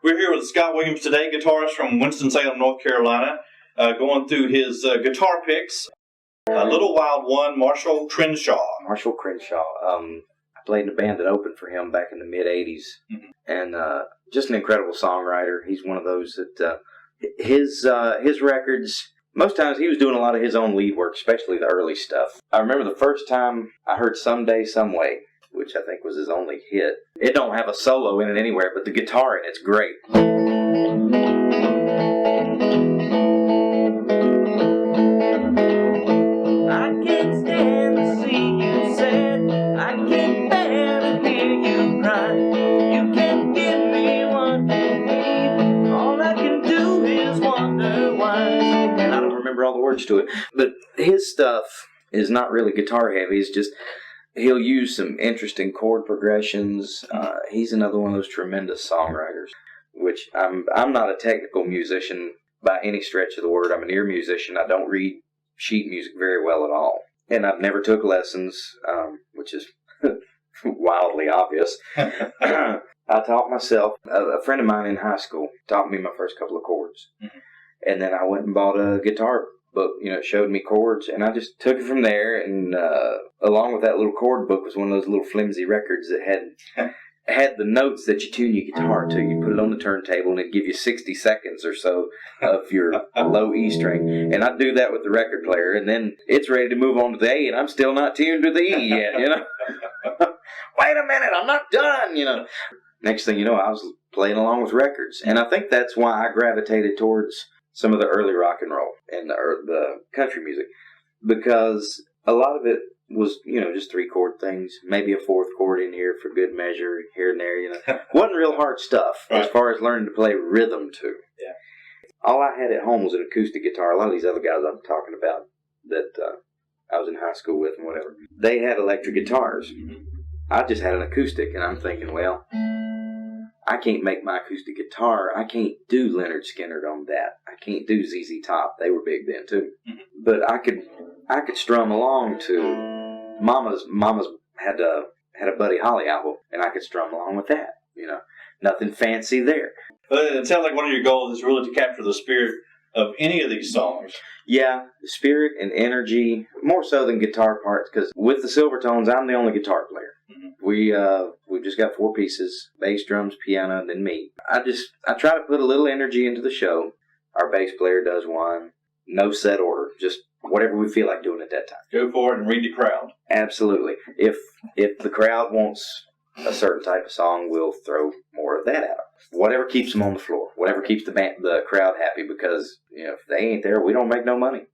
We're here with Scott Williams today, guitarist from Winston-Salem, North Carolina, going through his guitar picks. A Little Wild One, Marshall Crenshaw. Marshall Crenshaw. I played in a band that opened for him back in the mid-'80s. Mm-hmm. And just an incredible songwriter. He's one of those that his records, most times he was doing a lot of his own lead work, especially the early stuff. I remember the first time I heard Someday, Someway, which I think was his only hit. It don't have a solo in it anywhere, but the guitar in it's great. I can't stand to see you sad. I can't bear to hear you cry. You can't give me what you need. All I can do is wonder why. And I don't remember all the words to it, but his stuff is not really guitar heavy. It's just he'll use some interesting chord progressions. He's another one of those tremendous songwriters, which I'm not a technical musician by any stretch of the word. I'm an ear musician. I don't read sheet music very well at all. And I've never took lessons, which is wildly obvious. I taught myself. A friend of mine in high school taught me my first couple of chords. Mm-hmm. And then I went and bought a guitar book, it showed me chords, and I just took it from there, and along with that little chord book was one of those little flimsy records that had the notes that you tune your guitar to. You put it on the turntable, and it'd give you 60 seconds or so of your low E string, and I'd do that with the record player, and then it's ready to move on to the A, and I'm still not tuned to the E yet, Wait a minute, I'm not done, Next thing you know, I was playing along with records, and I think that's why I gravitated towards some of the early rock and roll and the country music, because a lot of it was, just 3-chord things, maybe a 4th chord in here for good measure here and there, Wasn't real hard stuff right. As far as learning to play rhythm too. Yeah. All I had at home was an acoustic guitar. A lot of these other guys I'm talking about that I was in high school with and whatever, they had electric guitars. Mm-hmm. I just had an acoustic, and I'm thinking, well, I can't make my acoustic guitar. I can't do Leonard Skinner on that. I can't do ZZ Top. They were big then too. Mm-hmm. But I could strum along to Mama's had a Buddy Holly album, and I could strum along with that. Nothing fancy there. But it sounds like one of your goals is really to capture the spirit of any of these songs. Yeah, the spirit and energy, more so than guitar parts, because with the Silvertones, I'm the only guitar player. We've just got 4 pieces: bass, drums, piano, and then me. I try to put a little energy into the show. Our bass player does one. No set order, just whatever we feel like doing at that time. Go for it and read the crowd. Absolutely. If the crowd wants a certain type of song, we'll throw more of that out. Whatever keeps them on the floor. Whatever keeps the crowd happy, because if they ain't there, we don't make no money.